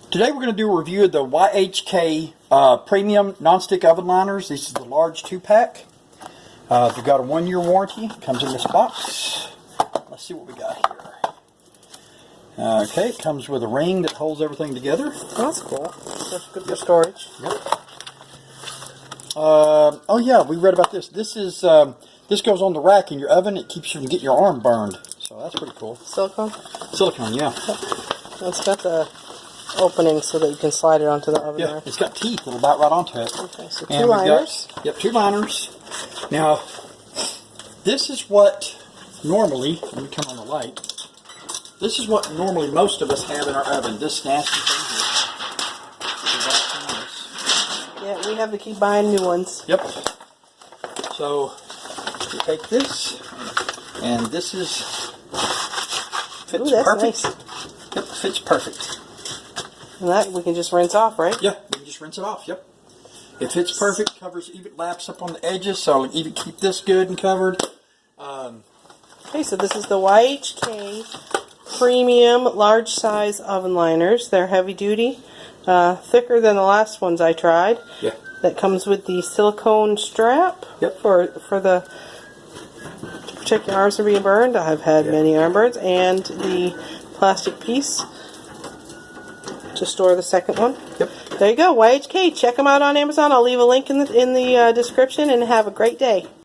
Today we're going to do a review of the YHK Premium Nonstick Oven Liners. This is the large 2-pack. They've got a 1-year warranty. Comes in this box. Let's see what we got here. Okay, it comes with a ring that holds everything together. That's cool. That's good for storage. Yep. Oh yeah, we read about this. This is this goes on the rack in your oven. It keeps you from getting your arm burned. So that's pretty cool. Silicone? Silicone, yeah. It's got the opening so that you can slide it onto the oven Yeah, there. it's got teeth that'll bite right onto it. Okay, so and two liners. Yep, 2 liners. Now, this is what normally, let me turn on the light. This is what normally most of us have in our oven. This nasty thing here. Yeah, we have to keep buying new ones. Yep. So, you take this, and this is fits that's perfect. Nice. Yep, fits perfect. And that we can just rinse off, right? Yeah, you can just rinse it off, yep. It fits perfect, covers, even laps up on the edges, so I'll even keep this good and covered. Okay, so this is the YHK Premium Large Size Oven Liners. They're heavy duty, thicker than the last ones I tried. Yeah. That comes with the silicone strap. Yep. For the to protect your arms from being burned. I've had many arm burns, and the plastic piece to store the second one. Yep. There you go, YHK. Check them out on Amazon. I'll leave a link in the description, and have a great day.